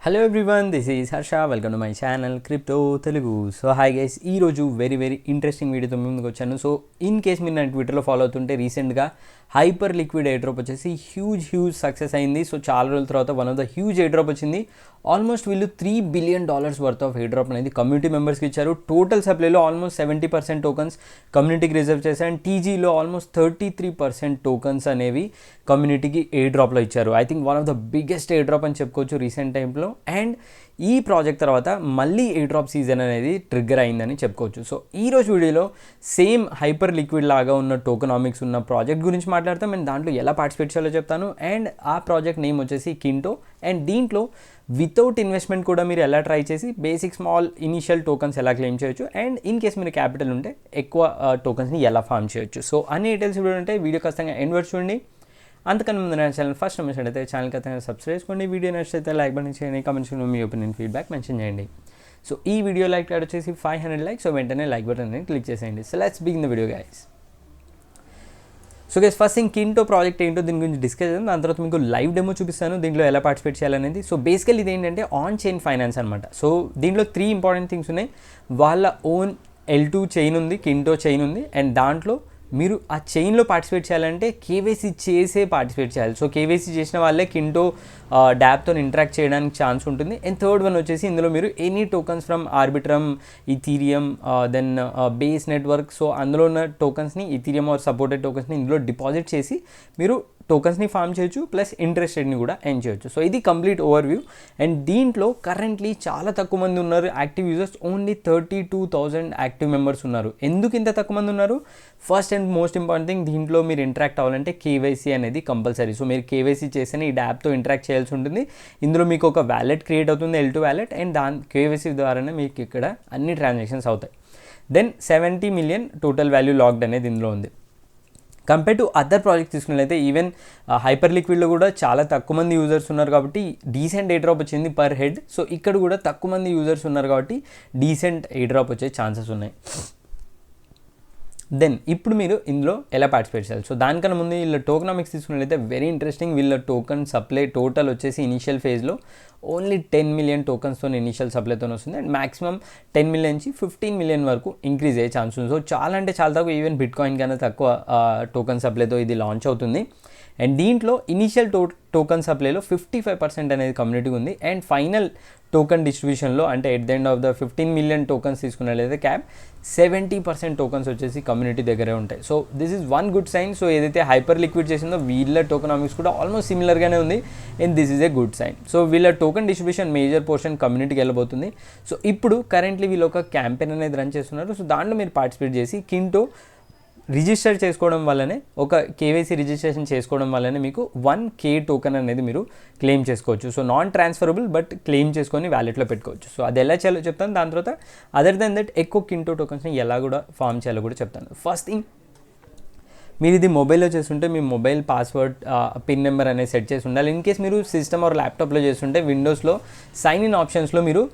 Hello everyone, this is Harsha. Welcome to my channel crypto Telugu. So hi guys, ఈరోజు very interesting వీడియోతో ముందుకు వచ్చాను. So in case మీరు నా ట్విట్టర్లో ఫాలో అవుతుంటే రీసెంట్గా హైపర్ లిక్విడ్ ఎయిర్ డ్రాప్ వచ్చేసి హ్యూజ్ సక్సెస్ అయింది. సో చాలా రోజుల తర్వాత one of the huge air drop వచ్చింది. ఆల్మోస్ట్ వీళ్ళు $3 billion worth of air drop అనేది కమ్యూనిటీ మెంబర్స్కి ఇచ్చారు. టోటల్ సప్లైలో ఆల్మోస్ట్ 70% టోకన్స్ కమ్యూనిటీకి రిజర్వ్ చేశారు. అండ్ టీజీలో ఆల్మోస్ట్ 33% టోకన్స్ అనేవి కమ్యూనిటీకి ఎయిర్ డ్రాప్లో ఇచ్చారు. I think one of the biggest air drop అని చెప్పుకోవచ్చు రీసెంట్ టైంలో. అండ్ ఈ ప్రాజెక్ట్ తర్వాత మళ్ళీ ఎయిర్ డ్రాప్ సీజన్ అనేది ట్రిగ్గర్ అయిందని చెప్పుకోవచ్చు. సో ఈరోజు వీడియోలో సేమ్ హైపర్ లిక్విడ్ లాగా ఉన్న టోకనామిక్స్ ఉన్న ప్రాజెక్ట్ గురించి మాట్లాడతాం. అండ్ దాంట్లో ఎలా పార్టిసిపేట్ చేయాలో చెప్తాను. అండ్ ఆ ప్రాజెక్ట్ నేమ్ వచ్చేసి కింటో. అండ్ దీంట్లో వితౌట్ ఇన్వెస్ట్మెంట్ కూడా మీరు ఎలా ట్రై చేసి బేసిక్ స్మాల్ ఇనిషియల్ టోకన్స్ ఎలా క్లెయిమ్ చేయొచ్చు, అండ్ ఇన్ కేస్ మీరు క్యాపిటల్ ఉంటే ఎక్కువ టోకన్స్ని ఎలా ఫార్మ్ చేయొచ్చు. సో అన్ని డీటెయిల్స్ వీడియో ఉంటే వీడియో ఖచ్చితంగా ఎండ్ వరకు చూడండి. అంతకన్నా ముందు నా ఛానల్ ఫస్ట్ నమ్మించండి అయితే ఛానల్ ఖచ్చితంగా సబ్స్క్రైబ్ చేసుకోండి. వీడియో నచ్చితే లైక్ బటన్ చేయండి, కామెంట్స్ మీ ఒపీనియన్ ఫీడ్బ్యాక్ మెన్షన్ చేయండి. సో ఈ వీడియో లైక్ వచ్చేసి 500 లైక్స్. సో వెంటనే లైక్ బటన్ అనేది క్లిక్ చేసేయండి. So let's begin the video guys. So guys, first thing Kinto project ఏంటో దీని గురించి డిస్కస్ చేద్దాం. దాని తర్వాత మీకు లైవ్ డెమో చూపిస్తాను దీంట్లో ఎలా పార్టిసిపేట్ చేయాలనేది. సో బేసికల్ ఇది ఏంటంటే ఆన్ చైన్ ఫైనాన్స్ అనమాట. సో దీంట్లో 3 ఇంపార్టెంట్ థింగ్స్ ఉన్నాయి. వాళ్ళ ఓన్ L2 చైన్ ఉంది, కింటో చైన్ ఉంది. అండ్ దాంట్లో మీరు ఆ చైన్లో పార్టిసిపేట్ చేయాలంటే కేవైసీ చేసే పార్టిసిపేట్ చేయాలి. సో కేవైసీ చేసిన వాళ్ళే కింటో డాప్తో ఇంటరాక్ట్ చేయడానికి ఛాన్స్ ఉంటుంది. అండ్ థర్డ్ వన్ వచ్చేసి ఇందులో మీరు any tokens from Arbitrum, Ethereum, then base network. So అందులో ఉన్న టోకన్స్ని ఇథీరియం ఆర్ సపోర్టెడ్ టోకన్స్ని ఇందులో డిపాజిట్ చేసి మీరు టోకన్స్ని ఫార్మ్ చేయొచ్చు, ప్లస్ ఇంట్రెస్ట్ రేట్ని కూడా ఎర్న్ చేయొచ్చు. సో ఇది కంప్లీట్ ఓవర్వ్యూ. అండ్ దీంట్లో కరెంట్లీ చాలా తక్కువ మంది ఉన్నారు active users. Only 32,000 active members ఉన్నారు. ఎందుకు ఇంత తక్కువ మంది ఉన్నారు? First and most important thing, దీంట్లో మీరు ఇంటరాక్ట్ అవ్వాలంటే కేవైసీ అనేది కంపల్సరీ. సో మీరు కేవైసీ చేస్తేనే ఈ యాప్తో ఇంటరాక్ట్ చేయాల్సి ఉంటుంది. ఇందులో మీకు ఒక వ్యాలెట్ క్రియేట్ అవుతుంది, L2 వ్యాలెట్. అండ్ దాని కేవైసీ ద్వారానే మీకు ఇక్కడ అన్ని ట్రాన్సాక్షన్స్ అవుతాయి. Then 70 million total value locked అనేది ఇందులో ఉంది. కంపేర్ టు అదర్ ప్రాజెక్ట్ తీసుకున్నట్లయితే ఈవెన్ హైపర్ లిక్విడ్లో కూడా చాలా తక్కువ మంది యూజర్స్ ఉన్నారు కాబట్టి డీసెంట్ ఎయిర్ డ్రాప్ వచ్చింది పర్ హెడ్. సో ఇక్కడ కూడా తక్కువ మంది యూజర్స్ ఉన్నారు కాబట్టి డీసెంట్ ఎయిర్ డ్రాప్ వచ్చే ఛాన్సెస్ ఉన్నాయి. దెన్ ఇప్పుడు మీరు ఇందులో ఎలా పార్టిసిపేట్ చేయాలి? సో దానికన్నా ముందు వీళ్ళ టోకనామిక్స్ తీసుకున్నట్లయితే వెరీ ఇంట్రెస్టింగ్. వీళ్ళ టోకన్ సప్లై టోటల్ వచ్చేసి ఇనిషియల్ ఫేజ్లో ఓన్లీ 10 మిలియన్ టోకన్స్తో ఇనిషియల్ సప్లైతో వస్తుంది. అండ్ మాక్సిమం 10 మిలియన్ నుంచి 15 మిలియన్ వరకు ఇంక్రీజ్ అయ్యే ఛాన్స్ ఉంది. సో చాలా అంటే చాలా తక్కువ, ఈవెన్ బిట్ కాయిన్ కన్నా తక్కువ టోకన్ సప్లైతో ఇది లాంచ్ అవుతుంది. అండ్ దీంట్లో ఇనిషియల్ టోకన్ సప్లైలో 55% అనేది కమ్యూనిటీకి ఉంది. అండ్ ఫైనల్ టోకన్ డిస్ట్రిబ్యూషన్లో అంటే at the end of the 15 million tokens తీసుకున్నట్లయితే క్యాప్ 70% టోకన్స్ వచ్చేసి కమ్యూనిటీ దగ్గరే ఉంటాయి. So this is one good sign. So ఏదైతే హైపర్ లిక్విడ్ చేసిందో వీళ్ళ టోకనామిక్స్ కూడా ఆల్మోస్ట్ సిమిలర్గానే ఉంది. And this is a good sign. So వీళ్ళ టోకన్ డిస్ట్రిబ్యూషన్ మేజర్ పోర్షన్ కమ్యూనిటీకి వెళ్ళబోతుంది. సో ఇప్పుడు కరెంట్లీ వీళ్ళు ఒక క్యాంపెయిన్ అనేది రన్ చేస్తున్నారు. సో దాంట్లో మీరు పార్టిసిపేట్ చేసి కింటో రిజిస్టర్ చేసుకోవడం వల్లనే, ఒక కేవైసీ రిజిస్ట్రేషన్ చేసుకోవడం వల్లనే మీకు 1K టోకెన్ అనేది మీరు క్లెయిమ్ చేసుకోవచ్చు. So non transferable, but claim చేసుకొని వ్యాలెట్లో పెట్టుకోవచ్చు. సో అది ఎలా చేయాలో చెప్తాను. దాని తర్వాత అదర్ దెన్ దట్ ఎక్కువ కింటో టోకన్స్ని ఎలా కూడా ఫామ్ చేయాలో కూడా చెప్తాను. ఫస్ట్ థింగ్, మీరు ఇది మొబైల్లో చేస్తుంటే మీ మొబైల్ పాస్వర్డ్, పిన్ నెంబర్ అనేది సెట్ చేసి ఉండాలి. ఇన్ కేస్ మీరు సిస్టమ్ ఆర్ ల్యాప్టాప్లో చేస్తుంటే విండోస్లో సైన్ ఇన్ ఆప్షన్స్లో మీరు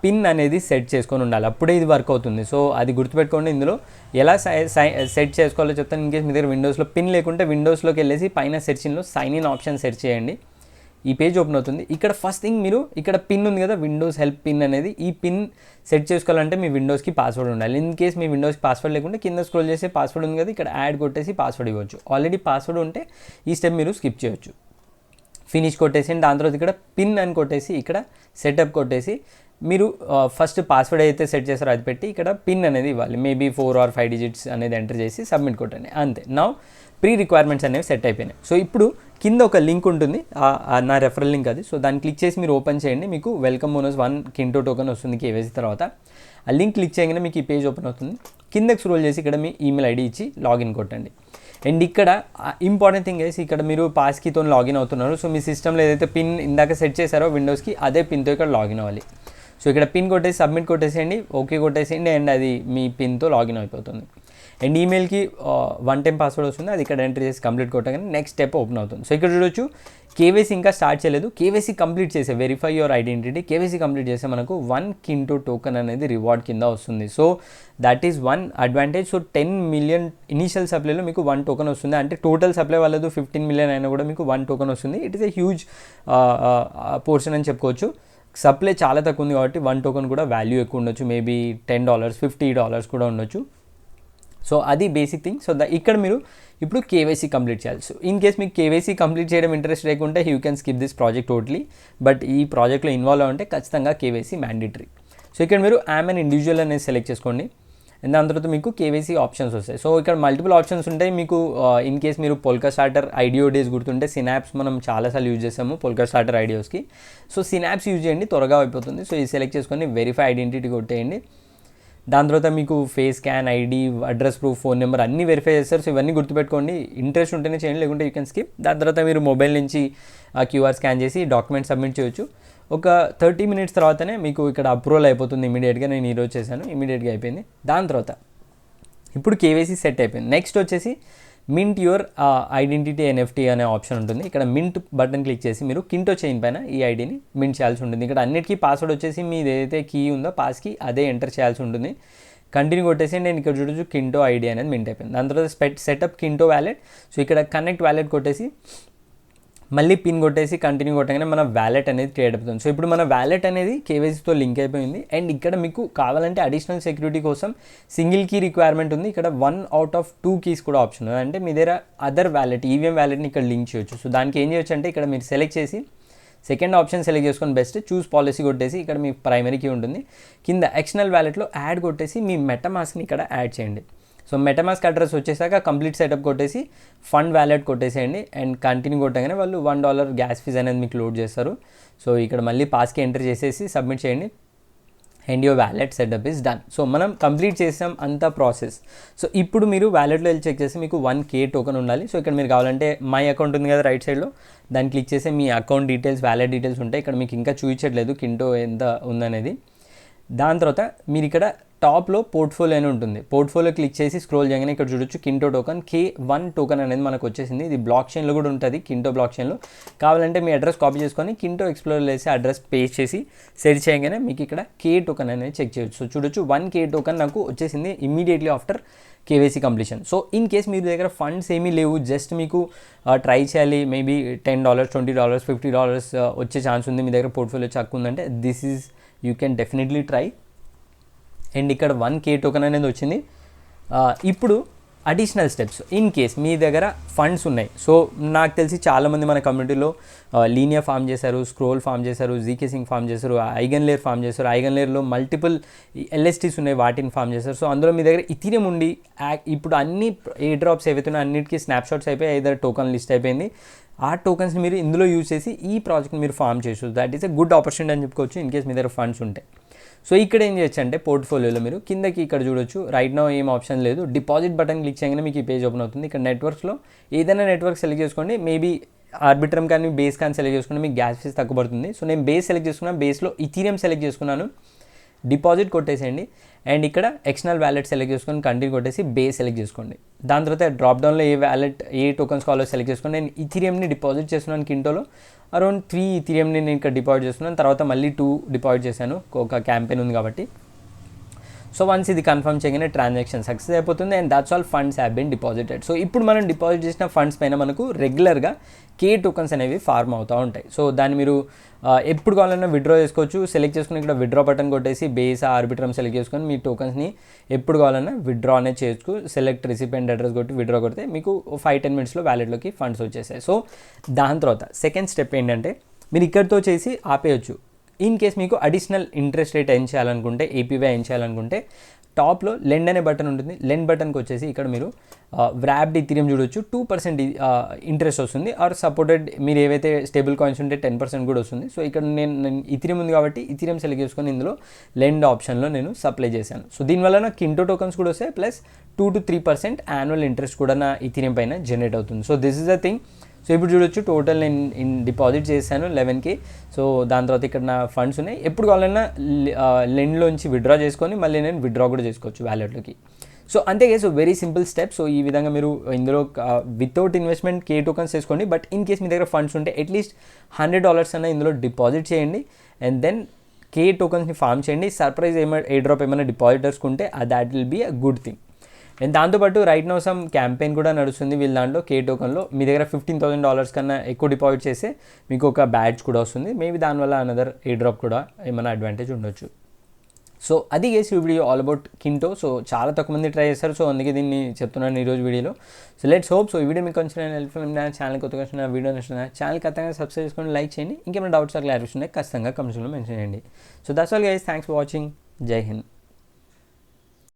పిన్ అనేది సెట్ చేసుకొని ఉండాలి, అప్పుడే ఇది వర్క్ అవుతుంది. సో అది గుర్తుపెట్టుకోండి. ఇందులో ఎలా సెట్ చేసుకోవాలో చెప్తాను. ఇన్ కేస్ మీ దగ్గర విండోస్లో పిన్ లేకుంటే విండోస్లోకి వెళ్ళేసి పైన సెర్చింగ్లో సైన్ ఇన్ ఆప్షన్ సెర్చ్ చేయండి. ఈ పేజ్ ఓపెన్ అవుతుంది. ఇక్కడ ఫస్ట్ థింగ్, మీరు ఇక్కడ పిన్ ఉంది కదా, విండోస్ హెల్ప్ పిన్ అనేది, ఈ పిన్ సెట్ చేసుకోవాలంటే మీ విండోస్కి పాస్వర్డ్ ఉండాలి. ఇన్ కేస్ మీ విండోస్కి పాస్వర్డ్ లేకుంటే కింద స్క్రోల్ చేసే పాస్వర్డ్ ఉంది కదా, ఇక్కడ యాడ్ కొట్టేసి పాస్వర్డ్ ఇవ్వచ్చు. ఆల్రెడీ పాస్వర్డ్ ఉంటే ఈ స్టెప్ మీరు స్కిప్ చేయొచ్చు. ఫినిష్ కొట్టేసి దాని తర్వాత ఇక్కడ పిన్ అని కొట్టేసి ఇక్కడ సెటప్ కొట్టేసి మీరు ఫస్ట్ పాస్వర్డ్ అయితే సెట్ చేస్తారో అది పెట్టి ఇక్కడ పిన్ అనేది ఇవ్వాలి. మేబీ 4 or 5 డిజిట్స్ అనేది ఎంటర్ చేసి సబ్మిట్ కొట్టండి, అంతే. నౌ ప్రీ రిక్వైర్మెంట్స్ అనేవి సెట్ అయిపోయినాయి. సో ఇప్పుడు కింద ఒక లింక్ ఉంటుంది, నా రెఫరల్ లింక్ అది. సో దాన్ని క్లిక్ చేసి మీరు ఓపెన్ చేయండి. మీకు వెల్కమ్ బోనస్ 1 కింటో టోకెన్ వస్తుంది కేవైసీ తర్వాత. ఆ లింక్ క్లిక్ చేయగానే మీకు ఈ పేజ్ ఓపెన్ అవుతుంది. కిందకి స్క్రోల్ చేసి ఇక్కడ మీ ఈమెయిల్ ఐడి ఇచ్చి లాగిన్ కొట్టండి. అండ్ ఇక్కడ ఇంపార్టెంట్ థింగ్ వేసి ఇక్కడ మీరు పాస్కీతో లాగిన్ అవుతున్నారు. సో మీ సిస్టంలో ఏదైతే పిన్ ఇందాక సెట్ చేశారో విండోస్కి, అదే పిన్తో ఇక్కడ లాగిన్ అవ్వాలి. సో ఇక్కడ పిన్ కొట్టేసి సబ్మిట్ కొట్టేసేయండి, ఓకే కొట్టేసేయండి. అండ్ అది మీ పిన్తో లాగిన్ అయిపోతుంది. అండ్ ఈమెయిల్కి 1 టైం పాస్వర్డ్ వస్తుంది, అది ఇక్కడ ఎంటర్ చేసి కంప్లీట్ కొట్టగానే నెక్స్ట్ స్టెప్ ఓపెన్ అవుతుంది. సో ఇక్కడ చూడొచ్చు, కేవైసీ ఇంకా స్టార్ట్ చేయలేదు. కేవైసీ కంప్లీట్ చేసే, verify your identity, KYC complete చేస్తే మనకు 1 కింటో టోకెన్ అనేది రివార్డ్ కింద వస్తుంది. So that is one advantage. So 10 million initial సప్లైలో మీకు 1 టోకెన్ వస్తుంది. అంటే టోటల్ సప్లై వాళ్ళదు 15 మిలియన్ అయినా కూడా మీకు 1 టోకెన్ వస్తుంది. It is a huge portion అని చెప్పుకోవచ్చు. సప్లై చాలా తక్కువ ఉంది కాబట్టి 1 టోకెన్ కూడా వాల్యూ ఎక్కువ ఉండొచ్చు, మేబీ $10 $50 కూడా ఉండొచ్చు. సో అది బేసిక్ థింగ్. సో ఇక్కడ మీరు ఇప్పుడు కేవైసీ కంప్లీట్ చేయాలి. సో ఇన్ కేస్ మీకు కేవైసీ కంప్లీట్ చేయడం ఇంట్రెస్ట్ లేకుంటే you can skip this project totally, but ఈ ప్రాజెక్ట్లో ఇన్వాల్వ్ అవ్వంటే ఖచ్చితంగా కేవైసీ మ్యాండేటరీ. సో ఇక్కడ మీరు యామ్ అండ్ ఇండివిజువల్ అనేది సెలెక్ట్ చేసుకోండి. అండ్ దాని తర్వాత మీకు కేవైసీ ఆప్షన్స్ వస్తాయి. సో ఇక్కడ మల్టిపుల్ ఆప్షన్స్ ఉంటాయి మీకు. ఇన్ కేస్ మీరు పోల్కా స్టార్టర్ ఐడియో డేస్ గుర్తుంటే సినాప్స్ మనం చాలాసార్లు యూజ్ చేస్తాము పోల్కా స్టార్టర్ ఐడియోస్కి. సో సినాప్స్ యూజ్ చేయండి, త్వరగా అయిపోతుంది. సో ఇది సెలెక్ట్ చేసుకొని వెరిఫై ఐడెంటిటీ కొట్టేయండి. దాని తర్వాత మీకు face scan, ID, address proof, phone number అన్నీ వెరిఫై చేస్తారు. సో ఇవన్నీ గుర్తుపెట్టుకోండి. ఇంట్రెస్ట్ ఉంటేనే చేయండి, లేకుంటే యూ కెన్ స్కిప్. దాని తర్వాత మీరు మొబైల్ నుంచి క్యూఆర్ స్కాన్ చేసి డాక్యుమెంట్ సబ్మిట్ చేయొచ్చు. ఒక 30 minutes తర్వాతనే మీకు ఇక్కడ అప్రూవల్ అయిపోతుంది ఇమీడియట్గా. నేను ఈరోజు చేశాను, ఇమీడియట్గా అయిపోయింది. దాని తర్వాత ఇప్పుడు కేవైసీ సెట్ అయిపోయింది. నెక్స్ట్ వచ్చేసి మింట్ యువర్ ఐడెంటిటీ ఎన్ఎఫ్టీ అనే ఆప్షన్ ఉంటుంది. ఇక్కడ మింట్ బటన్ క్లిక్ చేసి మీరు కింటో చైన్ పైన ఈ ఐడిని మింట్ చేయాల్సి ఉంటుంది. ఇక్కడ అన్నిటికీ పాస్వర్డ్ వచ్చేసి మీది ఏదైతే కీ ఉందో పాస్కి అదే ఎంటర్ చేయాల్సి ఉంటుంది. కంటిన్యూ కొట్టేసి నేను ఇక్కడ చూడొచ్చు కింటో ఐడి అనేది మింట్ అయిపోయింది. దాని తర్వాత సెటప్ కింటో వ్యాలెట్. సో ఇక్కడ కనెక్ట్ వ్యాలెట్ కొట్టేసి మళ్ళీ పిన్ కొట్టేసి కంటిన్యూ కొట్టగానే మన వ్యాలెట్ అనేది క్రియేట్ అవుతుంది. సో ఇప్పుడు మన వ్యాలెట్ అనేది కేవైసీతో లింక్ అయిపోయింది. అండ్ ఇక్కడ మీకు కావాలంటే అడిషనల్ సెక్యూరిటీ కోసం సింగిల్ కీ రిక్వైర్మెంట్ ఉంది. ఇక్కడ 1 out of 2 keys కూడా ఆప్షన్ ఉంది. అంటే మీ దగ్గర అదర్ వ్యాలెట్, ఈవీఎం వ్యాలెట్ని ఇక్కడ లింక్ చేయొచ్చు. సో దానికి ఏం చేయొచ్చు అంటే ఇక్కడ మీరు సెలెక్ట్ చేసి సెకండ్ ఆప్షన్ సెలెక్ట్ చేసుకొని బెస్ట్ చూస్ పాలసీ కొట్టేసి ఇక్కడ మీ ప్రైమరీ కీ ఉంటుంది. కింద ఎక్స్టర్నల్ వ్యాలెట్లో యాడ్ కొట్టేసి మీ మెటామాస్క్ని ఇక్కడ యాడ్ చేయండి. సో మెటామాస్క్ అడ్రస్ వచ్చేసాక కంప్లీట్ సెటప్ కొట్టేసి ఫండ్ వ్యాలెట్ కొట్టేసేయండి. అండ్ కంటిన్యూ కొట్టగానే వాళ్ళు $1 గ్యాస్ ఫీజ్ అనేది మీకు లోడ్ చేస్తారు. సో ఇక్కడ మళ్ళీ పాస్కి ఎంటర్ చేసేసి సబ్మిట్ చేయండి. And your wallet setup is done. So మనం కంప్లీట్ చేసాం అంత ప్రాసెస్. సో ఇప్పుడు మీరు వ్యాలెట్లో వెళ్ళి చెక్ చేసి మీకు 1K టోకెన్ ఉండాలి. సో ఇక్కడ మీరు కావాలంటే మై అకౌంట్ ఉంది కదా రైట్ సైడ్లో, దాన్ని క్లిక్ చేసి మీ అకౌంట్ డీటెయిల్స్, వ్యాలెట్ డీటెయిల్స్ ఉంటాయి. ఇక్కడ మీకు ఇంకా చూపించట్లేదు కింటో ఎంత ఉందనేది. దాని తర్వాత మీరు ఇక్కడ టాప్లో పోర్ట్ఫోలియో అని ఉంటుంది. పోర్ట్ఫోలియో క్లిక్ చేసి స్క్రోల్ చేయగానే ఇక్కడ చూడొచ్చు కింటో టోకెన్ K1 టోకెన్ అనేది మనకు వచ్చేసింది. ఇది బ్లాక్ చైన్లో కూడా ఉంటుంది, కింటో బ్లాక్ చైన్లో. కావాలంటే మీ అడ్రస్ కాపీ చేసుకొని కింటో ఎక్స్ప్లోర్ వేసి అడ్రస్ పేస్ట్ చేసి సెర్చ్ చేయగానే మీకు ఇక్కడ K టోకెన్ అనేది చెక్ చేయొచ్చు. సో చూడొచ్చు 1K టోకెన్ నాకు వచ్చేసింది immediately after KYC completion. So in case మీ దగ్గర ఫండ్స్ ఏమీ లేవు, జస్ట్ మీకు ట్రై చేయాలి, మేబీ $10 $20 $50 వచ్చే ఛాన్స్ ఉంది, మీ దగ్గర పోర్ట్ఫోలియో చక్కు ఉందంటే this is you can definitely try. And ఇక్కడ 1K టోకెన్ అనేది వచ్చింది. ఇప్పుడు అడిషనల్ స్టెప్స్ ఇన్ కేస్ మీ దగ్గర ఫండ్స్ ఉన్నాయి. సో నాకు తెలిసి చాలామంది మన కమ్యూనిటీలో లీనియర్ ఫామ్ చేశారు, స్క్రోల్ ఫామ్ చేశారు, జీకే సింగ్ ఫామ్ చేశారు, ఐగన్ లేయర్ ఫామ్ చేశారు. ఐగన్ లేయర్లో మల్టిపుల్ LSTs ఉన్నాయి, వాటిని ఫామ్ చేశారు. సో అందులో మీ దగ్గర ఇథీరియం ఉండి ఇప్పుడు అన్ని ఏ డ్రాప్స్ ఏవైతున్నాయో అన్నిటికీ స్నాప్షాట్స్ అయిపోయి ఐదర్ టోకెన్ లిస్ట్ అయిపోయింది. ఆ టోకెన్స్ని మీరు ఇందులో యూజ్ చేసి ఈ ప్రాజెక్ట్ని మీరు ఫామ్ చేయొచ్చు. That is a good opportunity అని చెప్పుకోవచ్చు ఇన్ కేస్ మీ దగ్గర ఫండ్స్ ఉంటాయి. సో ఇక్కడ ఏం చేయొచ్చు అంటే పోర్ట్ఫోలియోలో మీరు కిందకి ఇక్కడ చూడొచ్చు, రైట్ నో ఏం ఆప్షన్ లేదు, డిపాజిట్ బటన్ క్లిక్ చేయగానే మీకు ఈ పేజ్ ఓపెన్ అవుతుంది. ఇక్కడ నెట్వర్క్స్లో ఏదైనా నెట్వర్క్ సెలెక్ట్ చేసుకోండి, మేబీ ఆర్బిట్రమ్ కానీ బేస్ కానీ సెలెక్ట్ చేసుకుంటే మీకు గ్యాస్ ఫీజ్ తక్కువ పడుతుంది. సో నేను బేస్ సెలెక్ట్ చేసుకున్నాను, బేస్లో ఇథీరియం సెలెక్ట్ చేసుకున్నాను, డిపాజిట్ కొట్టేసేయండి. అండ్ ఇక్కడ ఎక్స్టర్నల్ వ్యాలెట్ సెలెక్ట్ చేసుకొని కంటిన్యూ కొట్టేసి బేస్ సెలెక్ట్ చేసుకోండి. దాని తర్వాత డ్రాప్ డౌన్లో ఏ వ్యాలెట్ ఏ టోకన్స్ కావాలో సెలెక్ట్ చేసుకోండి. నేను ఇథీరియంని డిపాజిట్ చేస్తున్నాను కింటోలో, అరౌండ్ 3 ఇథీరియంని నేను ఇక్కడ డిపాజిట్ చేస్తున్నాను. తర్వాత మళ్ళీ 2 డిపాజిట్ చేశాను, ఒక క్యాంపెయిన్ ఉంది కాబట్టి. సో వన్స్ ఇది కన్ఫర్మ్ చేయగానే ట్రాన్సాక్షన్ సక్సెస్ అయిపోతుంది. And that's all, funds have been deposited. So ఇప్పుడు మనం డిపాజిట్ చేసిన ఫండ్స్ పైన మనకు రెగ్యులర్గా K టోకన్స్ అనేవి ఫార్మ్ అవుతూ ఉంటాయి. సో దాన్ని మీరు ఎప్పుడు కావాలన్నా విత్డ్రా చేసుకోవచ్చు. సెలెక్ట్ చేసుకుని ఇక్కడ విత్డ్రా బటన్ కొట్టేసి బేస్ ఆర్బిట్రమ్ సెలెక్ట్ చేసుకొని మీ టోకన్స్ని ఎప్పుడు కావాలన్నా విత్డ్రా అనేది చేయొచ్చు. సెలెక్ట్ రిసిపియంట్ అడ్రస్ కొట్టి విత్డ్రా కొడితే మీకు 5-10 minutesలో వ్యాలెట్లోకి ఫండ్స్ వచ్చేసాయి. సో దాని తర్వాత సెకండ్ స్టెప్ ఏంటంటే మీరు ఇక్కడితో చేసి ఆపేయచ్చు. ఇన్ కేస్ మీకు అడిషనల్ ఇంట్రెస్ట్ రేట్ ఏం చేయాలనుకుంటే, APY ఏం చేయాలనుకుంటే టాప్లో లెండ్ అనే బటన్ ఉంటుంది. లెండ్ బటన్కి వచ్చేసి ఇక్కడ మీరు వ్రాప్డ్ ఇథీరియం చూడొచ్చు, 2% ఇంట్రెస్ట్ వస్తుంది. ఆర్ సపోర్టెడ్ మీరు ఏవైతే స్టేబుల్ కాయిన్స్ ఉంటే 10% కూడా వస్తుంది. సో ఇక్కడ నేను ఇథీరియం ఉంది కాబట్టి ఇథీరియం సెలెక్ట్ చేసుకొని ఇందులో లెండ్ ఆప్షన్లో నేను సప్లై చేశాను. సో దీనివల్ల నాకు కింటో టోకన్స్ కూడా వస్తాయి, ప్లస్ 2-3% యాన్యువల్ ఇంట్రెస్ట్ కూడా నా ఇథీరియం పైన జనరేట్ అవుతుంది. So this is the thing. So ఇప్పుడు చూడొచ్చు టోటల్ నేను డిపాజిట్ చేశాను 11K. సో దాని తర్వాత ఇక్కడ నా ఫండ్స్ ఉన్నాయి. ఎప్పుడు కావాలన్నా లెండ్లోంచి విత్డ్రా చేసుకొని మళ్ళీ నేను విత్డ్రా కూడా చేసుకోవచ్చు వ్యాలెట్లోకి. సో అంతే. So very simple step. So ఈ విధంగా మీరు ఇందులో వితౌట్ ఇన్వెస్ట్మెంట్ K టోకన్స్ చేసుకోండి. బట్ ఇన్ కేస్ మీ దగ్గర ఫండ్స్ ఉంటే అట్లీస్ట్ $100 అన్న ఇందులో డిపాజిట్ చేయండి. అండ్ దెన్ K టోకన్స్ని ఫామ్ చేయండి. సర్ప్రైజ్ ఏ డ్రాప్ ఏమైనా డిపాజిటర్స్కి ఉంటే that will be a good thing. And దాంతోపాటు రైట్ నో సమ్ క్యాంపెయిన్ కూడా నడుస్తుంది వీళ్ళ దాంట్లో కే టోకన్లో. మీ దగ్గర $15,000 కన్నా ఎక్కువ డిపాజిట్ చేస్తే మీకు ఒక బ్యాడ్జ్ కూడా వస్తుంది. మేబీ దానివల్ల అనదర్ ఎయిర్ డ్రాప్ కూడా ఏమైనా అడ్వాంటేజ్ ఉండొచ్చు. సో అది గేస్ ఈ వీడియో ఆల్ అబౌట్ కింటో. సో చాలా తక్కువ మంది ట్రై చేస్తారు, సో అందుకే దీన్ని చెప్తున్నాను ఈరోజు వీడియోలో. సో లెట్స్ హోప్ సో ఈ వీడియో మీకు కొంచెం హెల్ప్ఫుల్ ఉన్న ఛానల్ కొత్తగా వచ్చిన వీడియో నచ్చిన ఛానల్ ఖచ్చితంగా సబ్స్క్రైబ్ చేసుకొని లైక్ చేయండి. ఇంకేమైనా డౌట్స్ క్లారిఫికేషన్ ఉంటే ఖచ్చితంగా కమెంట్స్లో మెన్షన్ చేయండి. So that's all guys, thanks for watching. జై హింద్.